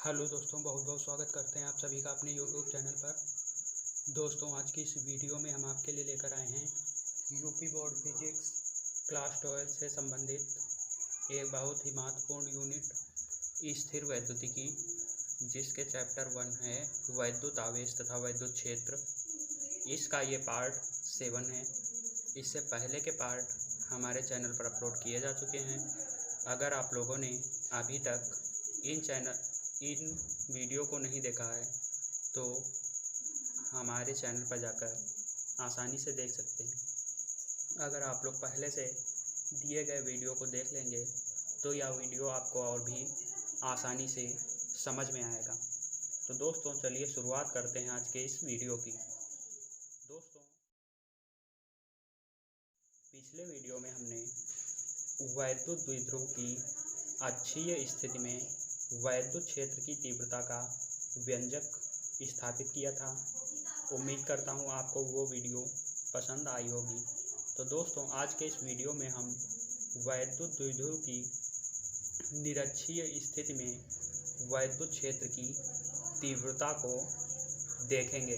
Hello दोस्तों, बहुत बहुत स्वागत करते हैं आप सभी का अपने यूट्यूब चैनल पर। दोस्तों, आज की इस वीडियो में हम आपके लिए लेकर आए हैं यूपी बोर्ड फिजिक्स क्लास 12 से संबंधित एक बहुत ही महत्वपूर्ण यूनिट स्थिर वैद्युतिकी, जिसके चैप्टर 1 है वैद्युत आवेश तथा वैद्युत क्षेत्र। इसका ये पार्ट 7 है। इससे पहले के पार्ट हमारे चैनल पर अपलोड किए जा चुके हैं। अगर आप लोगों ने अभी तक इन वीडियो को नहीं देखा है तो हमारे चैनल पर जाकर आसानी से देख सकते हैं। अगर आप लोग पहले से दिए गए वीडियो को देख लेंगे तो यह वीडियो आपको और भी आसानी से समझ में आएगा। तो दोस्तों, चलिए शुरुआत करते हैं आज के इस वीडियो की। दोस्तों, पिछले वीडियो में हमने वैद्युत द्विध्रुव की अक्षीय स्थिति में वैद्युत क्षेत्र की तीव्रता का व्यंजक स्थापित किया था। उम्मीद करता हूँ आपको वो वीडियो पसंद आई होगी। तो दोस्तों, आज के इस वीडियो में हम वैद्युत द्विध्रुव की निरक्षीय स्थिति में वैद्युत क्षेत्र की तीव्रता को देखेंगे।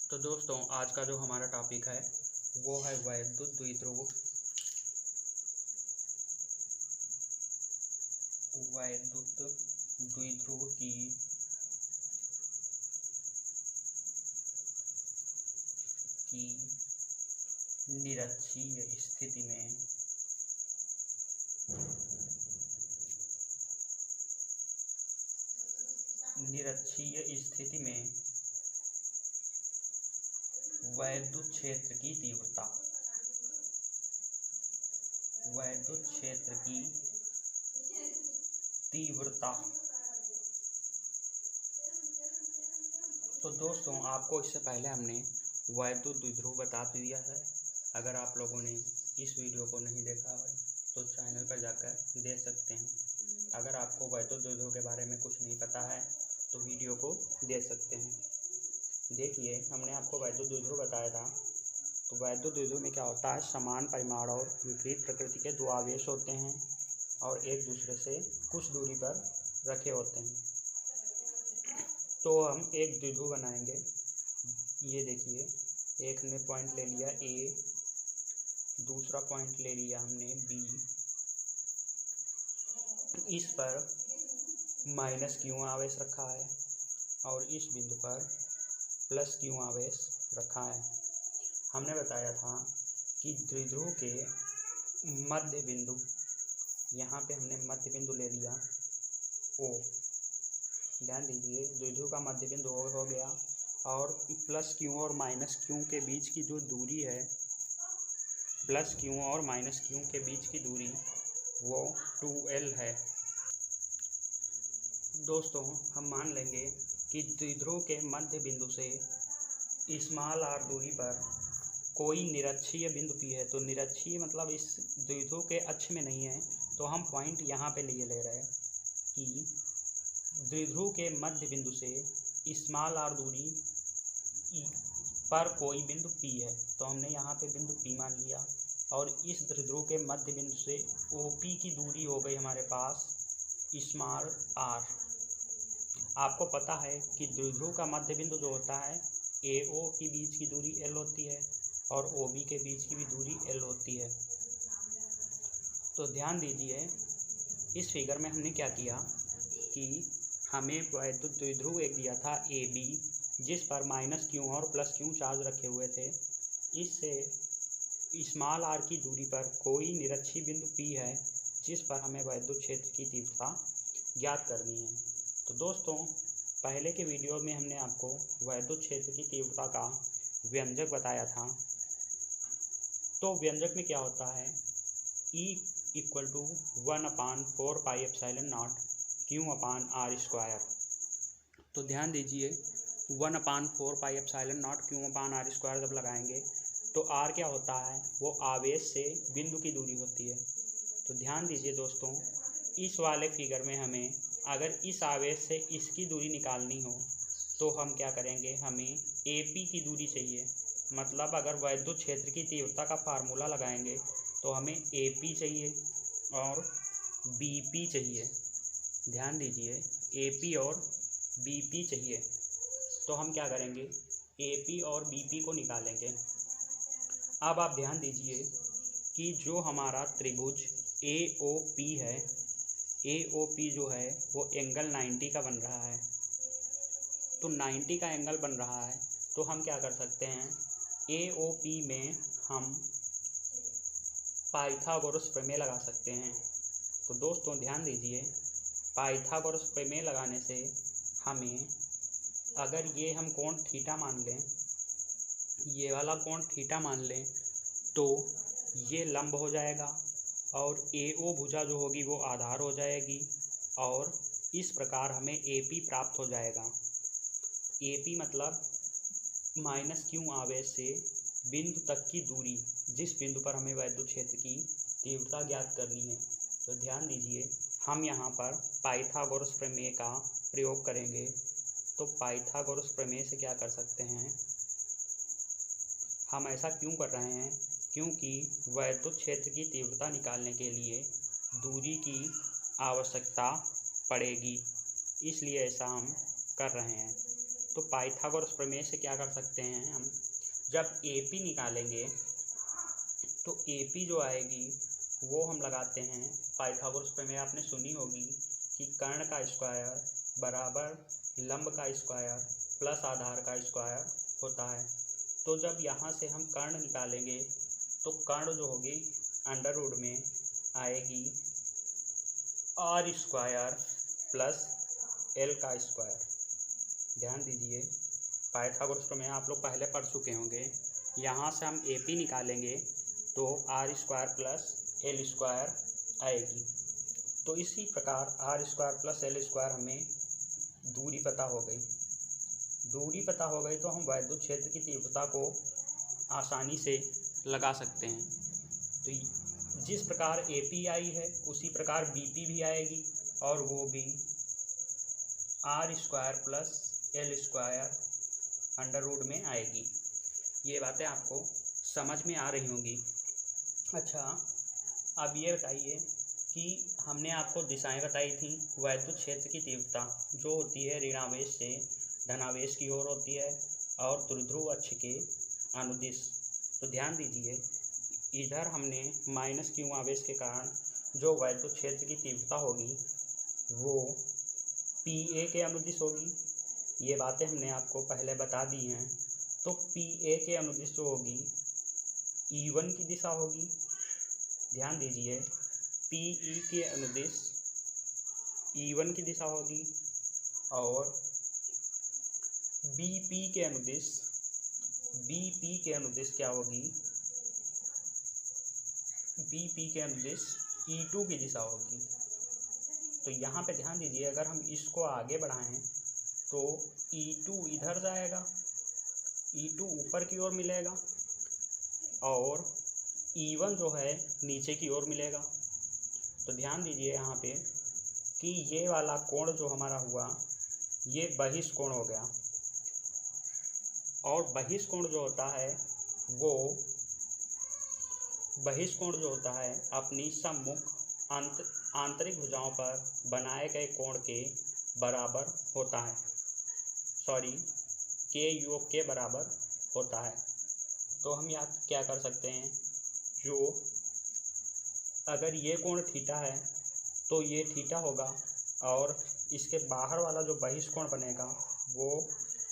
तो दोस्तों, आज का जो हमारा टॉपिक है वो है वैद्युत द्विध्रुव की निरक्षीय स्थिति में वैद्युत क्षेत्र की तीव्रता। तो दोस्तों, आपको इससे पहले हमने वैद्युत द्विध्रुव बता दिया है। अगर आप लोगों ने इस वीडियो को नहीं देखा है तो चैनल पर जाकर देख सकते हैं। अगर आपको वैद्युत द्विध्रुव के बारे में कुछ नहीं पता है तो वीडियो को देख सकते हैं। देखिए, हमने आपको वैद्युत द्विध्रुव बताया था। तो वैद्युत द्विध्रुव में क्या होता है, समान परिमाण और विपरीत प्रकृति के दो आवेश होते हैं और एक दूसरे से कुछ दूरी पर रखे होते हैं। तो हम एक द्विध्रुव बनाएंगे। ये देखिए, एक ने पॉइंट ले लिया ए, दूसरा पॉइंट ले लिया हमने बी। इस पर -q आवेश रखा है और इस बिंदु पर +q आवेश रखा है। हमने बताया था कि द्विध्रुव के मध्य बिंदु, यहाँ पे हमने मध्य बिंदु ले लिया O। ध्यान दीजिए, द्विध्रुव का मध्य बिंदु O हो गया और +q और -q के बीच की जो दूरी है, +q और -q के बीच की दूरी वो 2L है। दोस्तों, हम मान लेंगे कि द्विध्रुव के मध्य बिंदु से r दूरी पर कोई निरक्षीय बिंदु P है। तो निरक्षीय मतलब इस द्विध्रुव के अक्ष में नहीं है। तो हम पॉइंट यहाँ पे ले रहे हैं कि द्विध्रुव के मध्य बिंदु से r दूरी पर कोई बिंदु P है। तो हमने यहाँ पे बिंदु P मान लिया और इस द्विध्रुव के मध्य बिंदु से OP की दूरी हो गई हमारे पास r। आपको पता है कि द्विध्रुव का मध्य बिंदु जो होता है, AO के बीच की दूरी L होती है और OB के बीच की भी दूरी L होती है। तो ध्यान दीजिए, इस फिगर में हमने क्या किया कि हमें वैद्युत द्विध्रुव एक दिया था AB, जिस पर -q और +q चार्ज रखे हुए थे। इससे r की दूरी पर कोई निरक्षीय बिंदु P है, जिस पर हमें वैद्युत क्षेत्र की तीव्रता ज्ञात करनी है। तो दोस्तों, पहले के वीडियो में हमने आपको वैद्युत क्षेत्र की तीव्रता का व्यंजक बताया था। तो व्यंजक में क्या होता है, E = 1/4πε0 q/r²। तो ध्यान दीजिए, 1/4πε0 q/r² जब लगाएंगे तो r क्या होता है, वो आवेश से बिंदु की दूरी होती है। तो ध्यान दीजिए दोस्तों, इस वाले फिगर में हमें अगर इस आवेश से इसकी दूरी निकालनी हो तो हम क्या करेंगे, हमें AP की दूरी चाहिए। मतलब अगर वैद्युत क्षेत्र की तीव्रता का फार्मूला लगाएंगे तो हमें AP चाहिए और BP चाहिए। ध्यान दीजिए AP और BP चाहिए, तो हम क्या करेंगे, AP और BP को निकालेंगे। अब आप ध्यान दीजिए कि जो हमारा त्रिभुज AOP है, AOP जो है वो एंगल 90 का बन रहा है। तो 90 का एंगल बन रहा है, तो हम क्या कर सकते हैं, AOP में हम पाइथागोरस प्रमेय लगा सकते हैं। तो दोस्तों ध्यान दीजिए, पाइथागोरस प्रमेय लगाने से हमें, अगर ये हम कोण थीटा मान लें, ये वाला कोण थीटा मान लें, तो ये लंब हो जाएगा और AO भुजा जो होगी वो आधार हो जाएगी, और इस प्रकार हमें AP प्राप्त हो जाएगा। AP मतलब -q आवेश से बिंदु तक की दूरी, जिस बिंदु पर हमें वैद्युत क्षेत्र की तीव्रता ज्ञात करनी है। तो ध्यान दीजिए, हम यहाँ पर पाइथागोरस प्रमेय का प्रयोग करेंगे। तो पाइथागोरस प्रमेय से क्या कर सकते हैं, हम ऐसा क्यों कर रहे हैं, क्योंकि वैद्युत क्षेत्र की तीव्रता निकालने के लिए दूरी की आवश्यकता पड़ेगी, इसलिए ऐसा हम कर रहे हैं। तो पाइथागोरस प्रमेय से क्या कर सकते हैं, हम जब AP निकालेंगे तो AP जो आएगी वो हम लगाते हैं, पाइथागोरस प्रमेय आपने सुनी होगी कि कर्ण का स्क्वायर बराबर लंब का स्क्वायर प्लस आधार का स्क्वायर होता है। तो जब यहाँ से हम कर्ण निकालेंगे तो कर्ण जो होगी अंडर रूट में आएगी R स्क्वायर प्लस L का स्क्वायर। ध्यान दीजिए, पाइथागोरस प्रमेय आप लोग पहले पढ़ चुके होंगे। यहाँ से हम AP निकालेंगे तो R square plus L square आएगी। तो इसी प्रकार R square plus L square हमें दूरी पता हो गई। दूरी पता हो गई तो हम वैद्युत क्षेत्र की तीव्रता को आसानी से लगा सकते हैं। तो जिस प्रकार AP आई है उसी प्रकार BP भी आएगी, और वो भी R square plus L square under root में आएगी। ये बातें आपको समझ में आ रही होंगी। अच्छा, अब ये बताइए कि हमने आपको दिशाएं बताई थी वैद्युत क्षेत्र की तीव्रता, जो होती है ऋणावेश से धनावेश की ओर होती है और त्रिध्रुव अक्ष के अनुदिश। तो ध्यान दीजिए, इधर हमने -q आवेश के कारण जो वैद्युत क्षेत्र की तीव्रता होगी वो PA के अनुदिश होगी। ये बातें हमने आपको पहले बता दी हैं। तो PA के अनुदिश जो होगी E1 की दिशा होगी। ध्यान दीजिए, PE के अनुदिश E1 की दिशा होगी, और BP के अनुदिश क्या होगी, BP के अनुदिश E2 की दिशा होगी। तो यहाँ पे ध्यान दीजिए, अगर हम इसको आगे बढ़ाएं तो E2 इधर जाएगा, E2 ऊपर की ओर मिलेगा, और E1 जो है नीचे की ओर मिलेगा। तो ध्यान दीजिए यहाँ पे कि ये वाला कोण जो हमारा हुआ ये बहिष्कोण हो गया, और बहिष्कोण जो होता है वो अपनी सम्मुख आंतरिक भुजाओं पर बनाए गए कोण के बराबर होता है, K योग के बराबर होता है। तो हम यहाँ क्या कर सकते हैं, जो अगर ये कोण थीटा है तो ये थीटा होगा, और इसके बाहर वाला जो बहिष्कोण बनेगा वो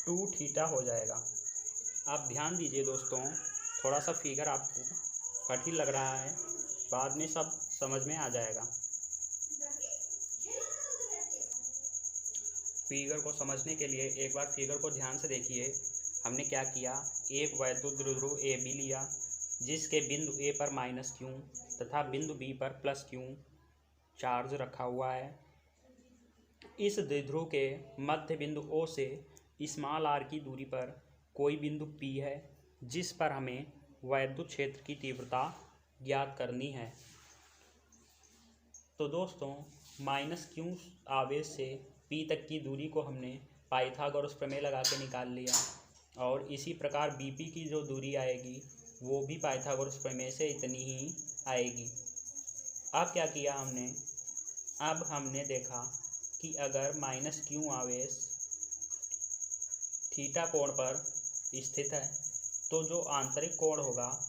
2 थीटा हो जाएगा। आप ध्यान दीजिए दोस्तों, थोड़ा सा फिगर आपको कठिन लग रहा है, बाद में सब समझ में आ जाएगा। फिगर को समझने के लिए एक बार फिगर को ध्यान से देखिए। हमने क्या किया, एक वैद्युत द्विध्रुव AB लिया जिसके बिंदु A पर -q तथा बिंदु B पर +q चार्ज रखा हुआ है। इस द्विध्रुव के मध्य बिंदु O से r की दूरी पर कोई बिंदु P है जिस पर हमें वैद्युत क्षेत्र की तीव्रता ज्ञात करनी है। तो दोस्तों, -q आवेश से P तक की दूरी को हमने पाइथागोरस प्रमेय लगा के निकाल लिया, और इसी प्रकार BP की जो दूरी आएगी वो भी पाइथागोरस प्रमेय से इतनी ही आएगी। अब क्या किया हमने, अब हमने देखा कि अगर माइनस क्यू आवेश थीटा कोण पर स्थित है तो जो आंतरिक कोण होगा,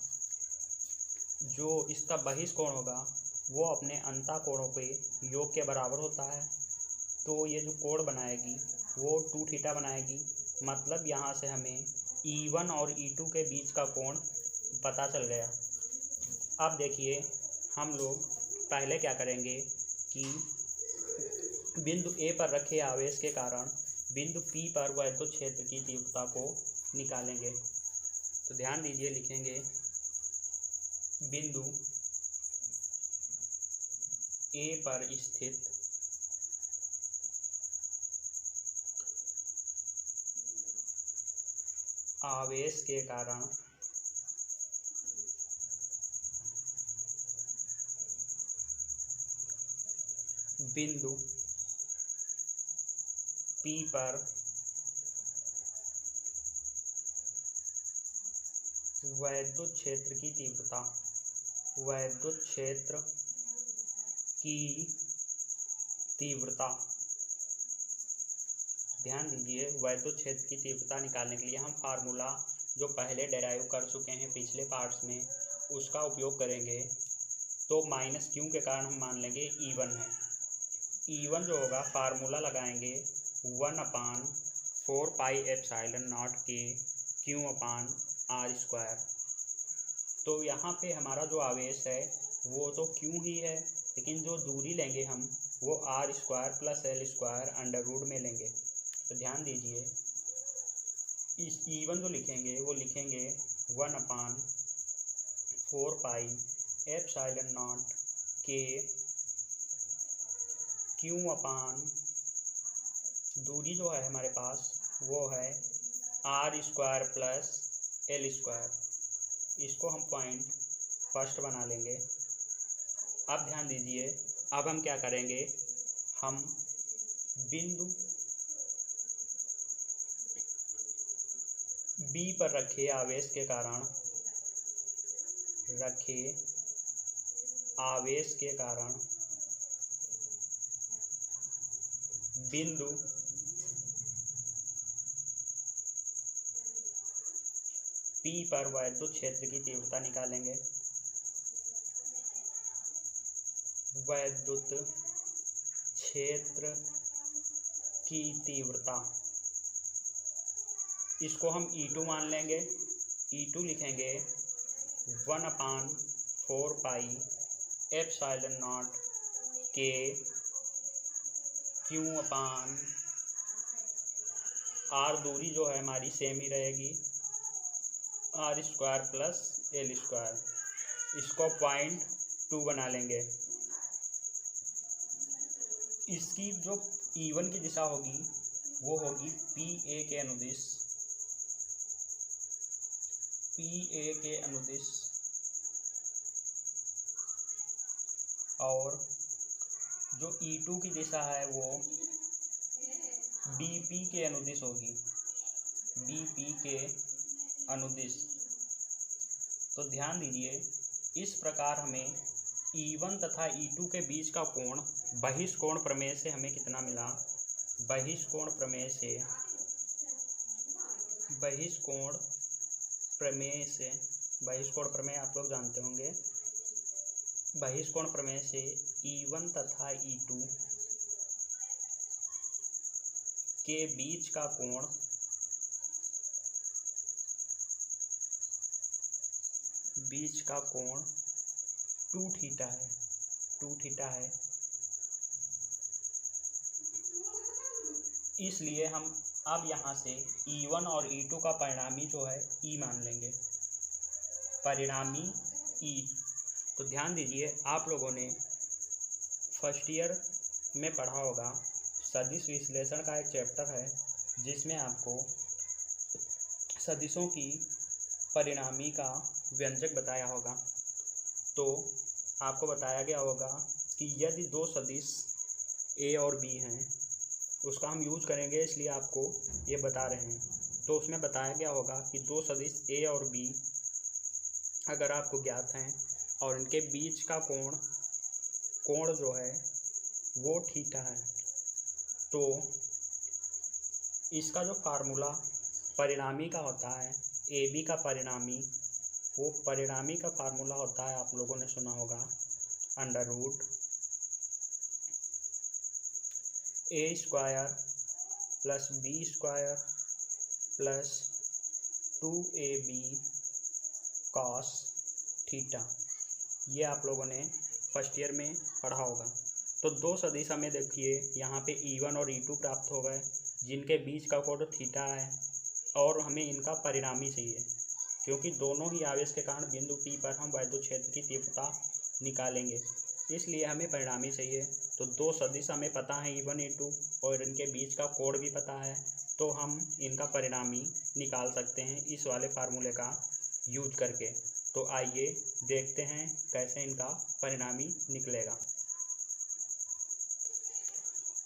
जो इसका बहिष्कोण होगा, वो अपने अंतःकोणों के योग के बराबर होता है। तो ये जो कोण बनाएगी वो 2 थीटा बनाएगी। मतलब यहाँ से हमें E1 और E2 के बीच का कोण पता चल गया। अब देखिए हम लोग पहले क्या करेंगे कि बिंदु A पर रखे आवेश के कारण बिंदु P पर वैद्युत क्षेत्र की तीव्रता को निकालेंगे। तो ध्यान दीजिए, लिखेंगे बिंदु A पर स्थित आवेश के कारण बिंदु P पर वैद्युत क्षेत्र की तीव्रता, वैद्युत क्षेत्र की तीव्रता, ध्यान दीजिए, वैद्युत क्षेत्र की तीव्रता निकालने के लिए हम फार्मूला जो पहले डेराइव कर चुके हैं पिछले पार्ट्स में उसका उपयोग करेंगे। तो माइनस क्यू के कारण हम मान लेंगे E1 है। E1 जो होगा फार्मूला लगाएंगे 1/4 पाई एप्सिलॉन नॉट के Q/r²। तो यहाँ पे हमारा जो आवेश है वो तो Q ही है, लेकिन जो दूरी लेंगे हम वो r² + l² अंडर रूट में लेंगे। तो ध्यान दीजिए, इस E1 जो लिखेंगे वो लिखेंगे 1/4 पाई एप्सिलॉन नॉट के दूरी जो है हमारे पास वो है r² + l²। इसको हम पॉइंट फर्स्ट बना लेंगे। अब ध्यान दीजिए, अब हम क्या करेंगे, हम बिंदु B पर रखे आवेश के कारण बिंदु P पर वैद्युत क्षेत्र की तीव्रता निकालेंगे। वैद्युत क्षेत्र की तीव्रता, इसको हम E2 मान लेंगे। E2 लिखेंगे 1/4 पाई एप्सिलॉन नॉट के Q/r, दूरी जो है हमारी सेम ही रहेगी, r² + l²। इसको 0.2 बना लेंगे। इसकी जो E1 की दिशा होगी वो होगी PA के अनुदिश, और जो E2 की दिशा है वो BP के अनुदिश होगी, BP के अनुदिश। तो ध्यान दीजिए, इस प्रकार हमें E1 तथा E2 के बीच का कोण बहिष्कोण प्रमेय से हमें कितना मिला, बहिष्कोण प्रमेय आप लोग जानते होंगे। बहिष्कोण प्रमेय से E1 तथा E2 के बीच का कोण बीच का कोण 2 थीटा है, 2 थीटा है। इसलिए हम अब यहाँ से E1 और E2 का परिणामी जो है E मान लेंगे, परिणामी E। तो ध्यान दीजिए, आप लोगों ने फर्स्ट ईयर में पढ़ा होगा, सदिश विश्लेषण का एक चैप्टर है जिसमें आपको सदिशों की परिणामी का व्यंजक बताया होगा। तो आपको बताया गया होगा कि यदि दो सदिश A और B हैं, उसका हम यूज करेंगे इसलिए आपको ये बता रहे हैं। तो उसमें बताया गया होगा कि दो सदिश A और B अगर आपको ज्ञात हैं और इनके बीच का कोण जो है वो थीटा है, तो इसका जो फार्मूला परिणामी का होता है, ए बी का परिणामी, वो परिणामी का फार्मूला होता है, आप लोगों ने सुना होगा, under root A square plus B square plus 2ab cos theta. ये आप लोगों ने फर्स्ट ईयर में पढ़ा होगा। तो दो सदिश हमें देखिए यहाँ पे E1 और E2 प्राप्त हो गए, जिनके बीच का कोण थीटा है, और हमें इनका परिणामी चाहिए, क्योंकि दोनों ही आवेश के कारण बिंदु P पर हम वैद्युत क्षेत्र की तीव्रता निकालेंगे, इसलिए हमें परिणामी चाहिए। तो दो सदिश हमें पता है E1 E2, और इनके बीच का कोण भी पता है, तो हम इनका परिणामी निकाल सकते हैं इस वाले फार्मूले का यूज करके। तो आइए देखते हैं कैसे इनका परिणामी निकलेगा।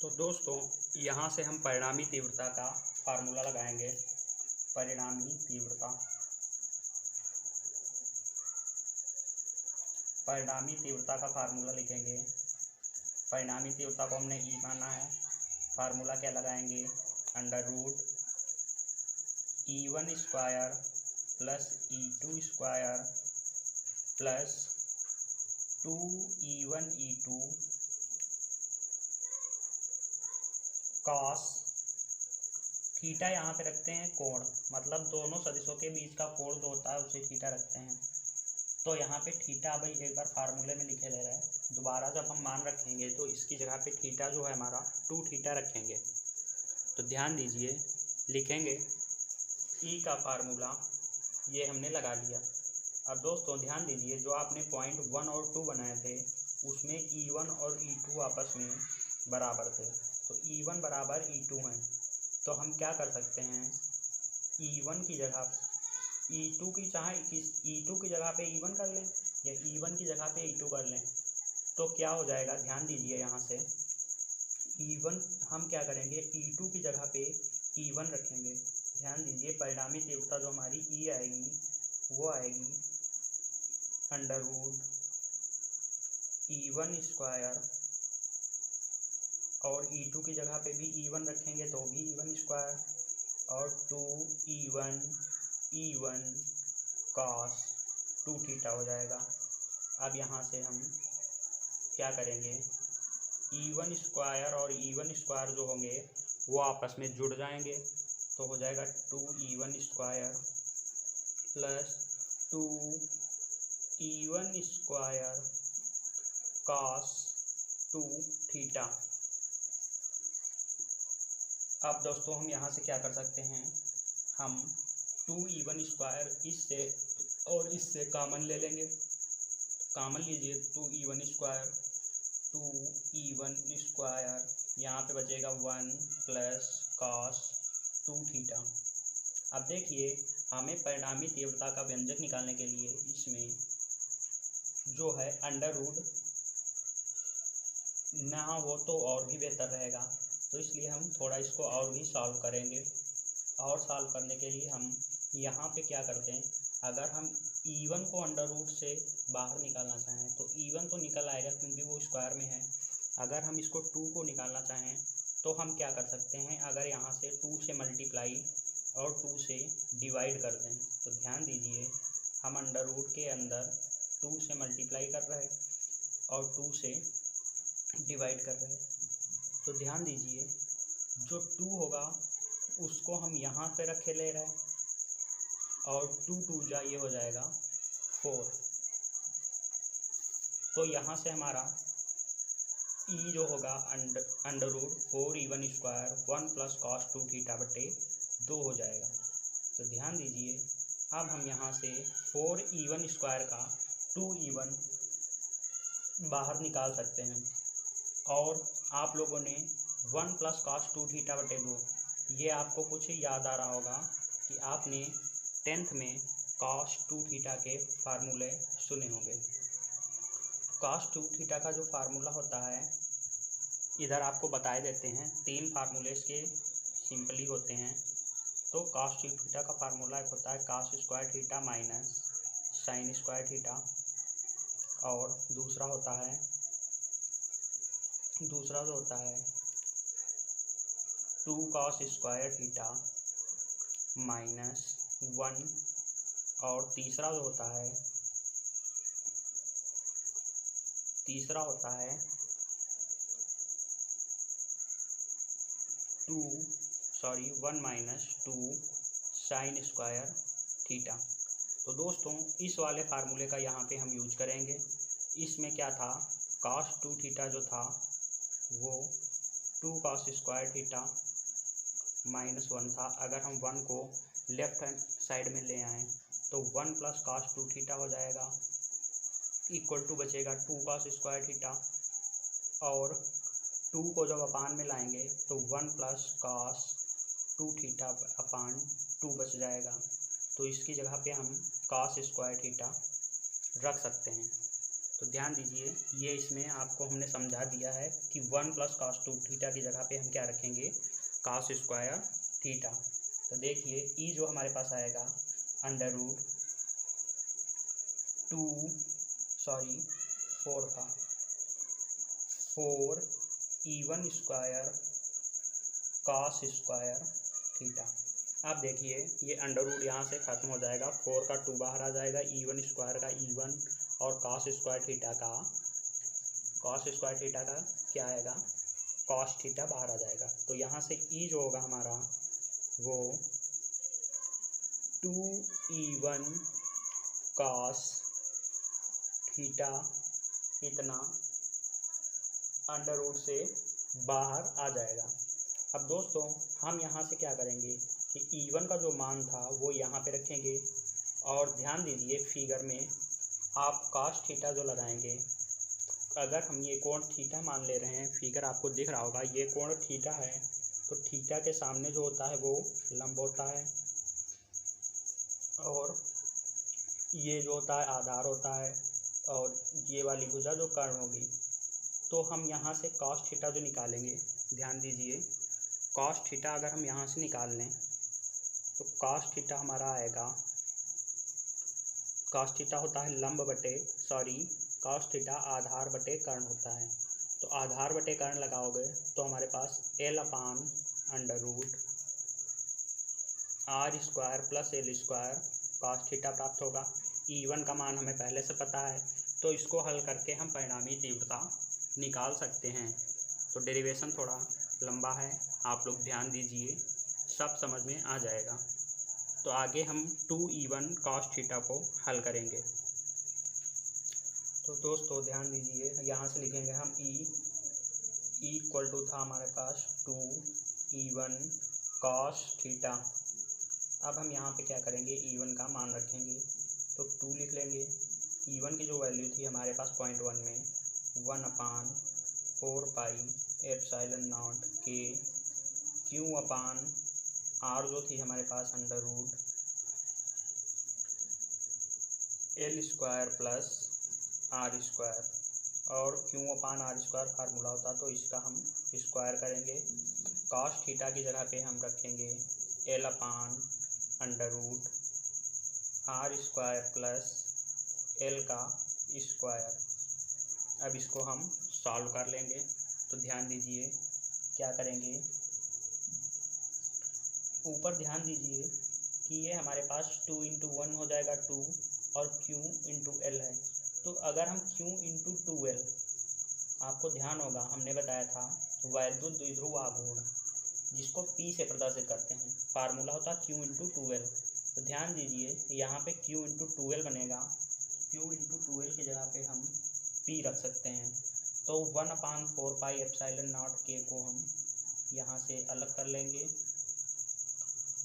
तो दोस्तों यहाँ से हम परिणामी तीव्रता का फार्मूला लगाएंगे। परिणामी तीव्रता का फार्मूला लिखेंगे। परिणामी तीव्रता को हमने E माना है, फार्मूला क्या लगाएंगे, under root E1 square plus E2 square plus 2E1 E2 cos theta. यहाँ पे रखते हैं कोण, मतलब दोनों सदिशों के बीच का कोण जो होता है उसे थीटा रखते हैं। तो यहाँ पे थीटा भाई एक बार फार्मूले में लिखे ले रहे हैं, दोबारा जब हम मान रखेंगे तो इसकी जगह पे थीटा जो है हमारा 2 थीटा रखेंगे। तो ध्यान दीजिए, लिखेंगे ई का फार्मूला, ये हमने लगा लिया। अब दोस्तों ध्यान दीजिए, जो आपने पॉइंट 1 और 2 बनाए थे उसमें E1 और E2 आपस में बराबर थे, तो E1 बराबर E2 है। तो हम क्या कर सकते हैं, E1 की जगह E2 की E2 की जगह पे E1 कर लें, या E1 की जगह पे E2 कर लें। तो क्या हो जाएगा, ध्यान दीजिए, यहाँ से E1 हम क्या करेंगे, E2 की जगह पे E1 रखेंगे। ध्यान दीजिए, परिणामी तीव्रता जो हमारी E आएगी वो आएगी अंडर रूट E1 स्क्वायर, और E2 की जगह पे भी E1 रखेंगे तो भी E1 स्क्वायर, और 2E1 कॉस 2 थीटा हो जाएगा। अब यहाँ से हम क्या करेंगे, E1 स्क्वायर और E1 स्क्वायर जो होंगे वो आपस में जुड़ जाएंगे, तो हो जाएगा 2E1 square plus 2E1 square cos 2 theta. अब दोस्तों हम यहाँ से क्या कर सकते हैं, हम 2E1 स्क्वायर इससे और इससे कॉमन ले लेंगे। कॉमन लीजिए, 2E1 स्क्वायर, यहाँ पे बचेगा 1 प्लस कॉस 2 थीटा। अब देखिए, हमें परिणामी तीव्रता का व्यंजक निकालने के लिए इसमें जो है अंडर रूट ना हो तो और भी बेहतर रहेगा, तो इसलिए हम थोड़ा इसको और भी सॉल्व करेंगे। और सॉल्व करने के लिए हम यहाँ पे क्या करते हैं, अगर हम E1 को अंडर रूट से बाहर निकालना चाहें तो E1 तो निकल आएगा क्योंकि वो स्क्वायर में है। अगर हम इसको 2 को निकालना चाहें तो हम क्या कर सकते हैं, अगर यहाँ से 2 से मल्टीप्लाई और 2 से डिवाइड कर दें। तो ध्यान दीजिए, हम अंडर रूट के अंदर 2 से मल्टीप्लाई कर रहे हैं और 2 से डिवाइड कर रहे हैं। तो ध्यान दीजिए, जो 2 होगा उसको हम यहाँ पे रखे ले रहे हैं, और 2 2 जा ये हो जाएगा 4। तो यहाँ से हमारा E जो होगा under root 4E1 square 1 plus cos 2 theta बटे 2 हो जाएगा। तो ध्यान दीजिए, अब हम यहाँ से 4E1 स्क्वायर का 2E1 बाहर निकाल सकते हैं, और आप लोगों ने 1 प्लस कॉस 2 थीटा बटे 2, ये आपको कुछ याद आ रहा होगा कि आपने 10th में कॉस 2 थीटा के फार्मूले सुने होंगे। कॉस 2 थीटा का जो फार्मूला होता है, इधर आपको बताए देते हैं, 3 फार्मूले इसके सिंपली होते हैं। तो कॉस 2 थीटा का फार्मूला एक होता है cos square theta minus sine square theta, और दूसरा जो होता है 2 cos स्क्वायर थीटा माइनस 1, और तीसरा होता है 1 माइनस 2 साइन स्क्वायर थीटा। तो दोस्तों इस वाले फार्मूले का यहाँ पे हम यूज करेंगे। इसमें क्या था, cos 2 थीटा जो था वो 2 cos स्क्वायर थीटा माइनस 1 था। अगर हम 1 को लेफ्ट हैंड साइड में ले आएँ तो 1 प्लस cos 2 थीटा हो जाएगा, इक्वल टू बचेगा 2 cos स्क्वायर थीटा, और 2 को जब अपान में लाएंगे तो 1 प्लस cos 2 थीटा अपान 2 बच जाएगा। तो इसकी जगह पे हम cos स्क्वायर थीटा रख सकते हैं। तो ध्यान दीजिए, ये इसमें आपको हमने समझा दिया है कि 1 प्लस cos 2 थीटा की जगह पे हम क्या रखेंगे, cos स्क्वायर थीटा। तो देखिए ई जो हमारे पास आएगा अंडर रूट 4 था 4 E1 square cos square theta. अब देखिए ये अंडर रूट यहाँ से ख़त्म हो जाएगा, 4 का 2 बाहर आ जाएगा, E1 स्क्वायर का E1 और cos स्क्वायर थीटा का क्या आएगा, cos थीटा बाहर आ जाएगा। तो यहाँ से E जो होगा हमारा वो 2E1 cos थीटा इतना अंडर रूट से बाहर आ जाएगा। अब दोस्तों हम यहाँ से क्या करेंगे कि E1 का जो मान था वो यहाँ पे रखेंगे, और ध्यान दीजिए फिगर में आप cos थीटा जो लगाएंगे, अगर हम ये कोण थीटा मान ले रहे हैं, फिगर आपको दिख रहा होगा ये कोण थीटा है, तो थीटा के सामने जो होता है वो लंब होता है, और ये जो होता है आधार होता है, और ये वाली भुजा जो कर्ण होगी। तो हम यहाँ से cos थीटा जो निकालेंगे, ध्यान दीजिए cos थीटा अगर हम यहाँ से निकाल लें तो cos थीटा हमारा आएगा, cos थीटा होता है cos थीटा आधार बटे कर्ण होता है। तो आधार बटे कर्ण लगाओगे तो हमारे पास L upon under root R square plus L square cos theta प्राप्त होगा। E1 का मान हमें पहले से पता है, तो इसको हल करके हम परिणामी तीव्रता निकाल सकते हैं। तो डेरिवेशन थोड़ा लंबा है, आप लोग ध्यान दीजिए, सब समझ में आ जाएगा। तो आगे हम 2E1 cos थीटा को हल करेंगे। तो दोस्तों ध्यान दीजिए, यहाँ से लिखेंगे हम E इक्वल टू था हमारे पास 2E1 cos थीटा। अब हम यहाँ पे क्या करेंगे, E1 का मान रखेंगे, तो 2 लिख लेंगे। E1 की जो वैल्यू थी हमारे पास 0.1 में 1/4 पाई एप्सिलॉन नॉट के Q अपान R जो थी हमारे पास under root L square plus R square, और Q upon R square formula होता तो इसका हम स्क्वायर करेंगे। cos थीटा की जगह पे हम रखेंगे L upon under root R square plus L का स्क्वायर। अब इसको हम सॉल्व कर लेंगे। तो ध्यान दीजिए क्या करेंगे, ऊपर ध्यान दीजिए कि ये हमारे पास 2 × 1 हो जाएगा 2, और Q × L है। तो अगर हम Q × 2L, आपको ध्यान होगा हमने बताया था वैद्युत द्विध्रुव आघूर्ण, जिसको P से प्रदर्शित करते हैं, फार्मूला होता Q × 2L। तो ध्यान दीजिए यहाँ पे Q × 2L बनेगा, Q × 2L की जगह पे हम P रख सकते हैं। तो 1/4 पाई एप्सिलॉन नॉट के को हम यहाँ से अलग कर लेंगे,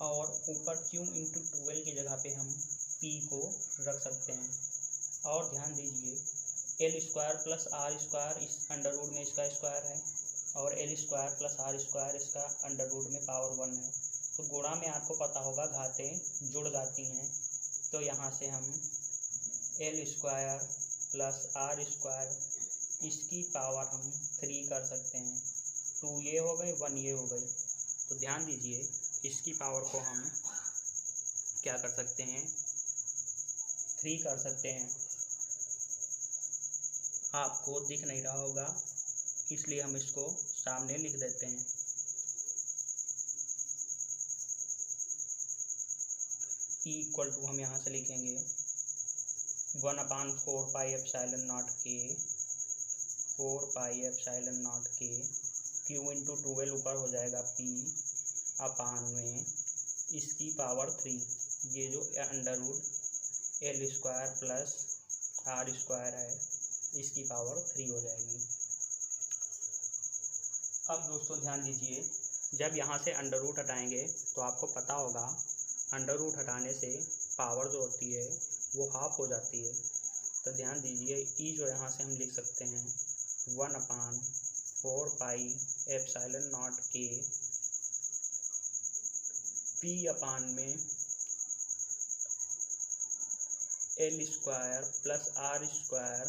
और ऊपर Q × 2L की जगह पे हम P को रख सकते हैं। और ध्यान दीजिए L square plus R square इस अंडर रूट में इसका स्क्वायर है, और L square plus R square इसका अंडर रूट में पावर 1 है। तो गुणा में आपको पता होगा घातें जुड़ जाती हैं, तो यहाँ से हम L square plus R square इसकी पावर हम 3 कर सकते हैं। 2 ये हो गए, 1 ये हो गई। तो ध्यान दीजिए इसकी पावर को हम क्या कर सकते हैं, 3 कर सकते हैं। आपको दिख नहीं रहा होगा इसलिए हम इसको सामने लिख देते हैं। इक्वल टू हम यहाँ से लिखेंगे 1/4 पाई एप्सिलॉन नॉट के, 4 पाई एप्सिलॉन नॉट के, क्यू इंटू 12 ऊपर हो जाएगा पी अपान में इसकी पावर 3, ये जो under root L square plus R square है इसकी पावर 3 हो जाएगी। अब दोस्तों ध्यान दीजिए, जब यहाँ से अंडर रूट हटाएंगे तो आपको पता होगा अंडर रूट हटाने से पावर जो होती है वो हाफ हो जाती है। तो ध्यान दीजिए, ई जो यहाँ से हम लिख सकते हैं 1/4 पाई एप्सिलॉन नॉट के पी अपान में L square plus R square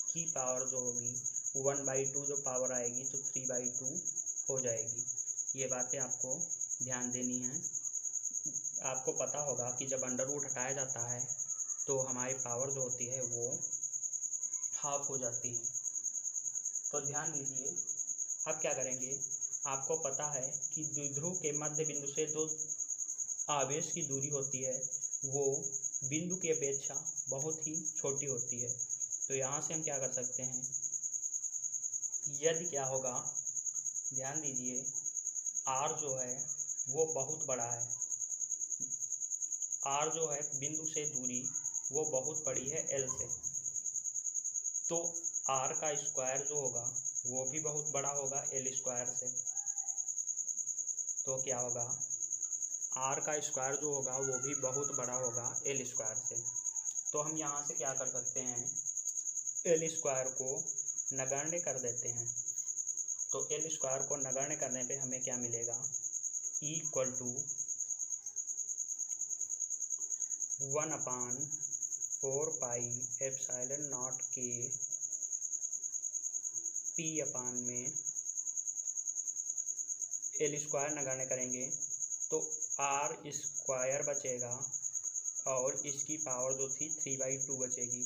की पावर जो होगी 1/2 जो पावर आएगी तो 3/2 हो जाएगी। ये बातें आपको ध्यान देनी है। आपको पता होगा कि जब अंडर रूट हटाया जाता है तो हमारी पावर जो होती है वो हाफ हो जाती है। तो ध्यान दीजिए, अब क्या करेंगे, आपको पता है कि द्विध्रुव के मध्य बिंदु से जो आवेश की दूरी होती है वो बिंदु की अपेक्षा बहुत ही छोटी होती है। तो यहाँ से हम क्या कर सकते हैं, यदि क्या होगा, ध्यान दीजिए, आर जो है वो बहुत बड़ा है, आर जो है बिंदु से दूरी वो बहुत बड़ी है एल से, तो आर का स्क्वायर जो होगा वो भी बहुत बड़ा होगा एल स्क्वायर से। तो क्या होगा, आर का स्क्वायर जो होगा वो भी बहुत बड़ा होगा एल स्क्वायर से। तो हम यहाँ से क्या कर सकते हैं, एल स्क्वायर को नगण्य कर देते हैं। तो एल स्क्वायर को नगण्य करने पे हमें क्या मिलेगा, equal to 1/4 pi epsilon naught के पी अपान में एल स्क्वायर नगण्य करेंगे तो आर स्क्वायर बचेगा और इसकी पावर जो थी 3/2 बचेगी।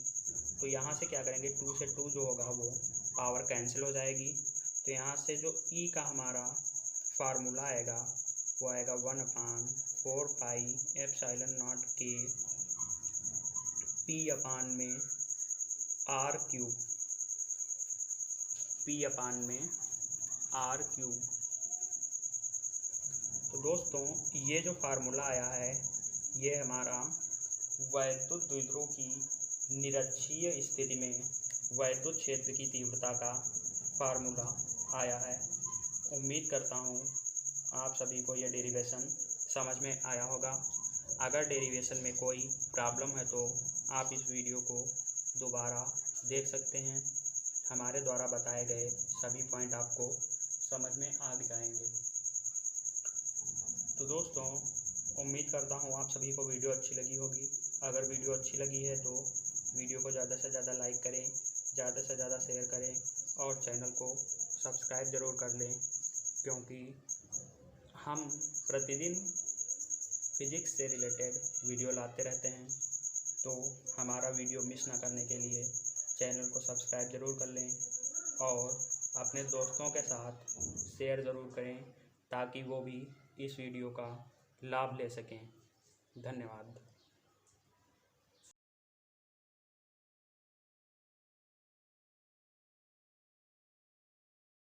तो यहाँ से क्या करेंगे, 2 से 2 जो होगा वो पावर कैंसिल हो जाएगी। तो यहाँ से जो ई का हमारा फार्मूला आएगा वो आएगा 1/4 पाई एप्सिलॉन नॉट के पी अपान में आर क्यूब, पी अपान में आर क्यूब। तो दोस्तों ये जो फार्मूला आया है ये हमारा वैद्युत द्विध्रुव की निरक्षीय स्थिति में वैद्युत क्षेत्र की तीव्रता का फार्मूला आया है। उम्मीद करता हूँ आप सभी को यह डेरिवेशन समझ में आया होगा। अगर डेरिवेशन में कोई प्रॉब्लम है तो आप इस वीडियो को दोबारा देख सकते हैं। हमारे द्वारा बताए गए सभी पॉइंट आपको समझ में आ जाएंगे। तो दोस्तों उम्मीद करता हूँ आप सभी को वीडियो अच्छी लगी होगी। अगर वीडियो अच्छी लगी है तो वीडियो को ज़्यादा से ज़्यादा लाइक करें, ज़्यादा से ज़्यादा शेयर करें और चैनल को सब्सक्राइब ज़रूर कर लें, क्योंकि हम प्रतिदिन फिजिक्स से रिलेटेड वीडियो लाते रहते हैं। तो हमारा वीडियो मिस ना करने के लिए चैनल को सब्सक्राइब ज़रूर कर लें और अपने दोस्तों के साथ शेयर ज़रूर करें ताकि वो भी इस वीडियो का लाभ ले सकें। धन्यवाद।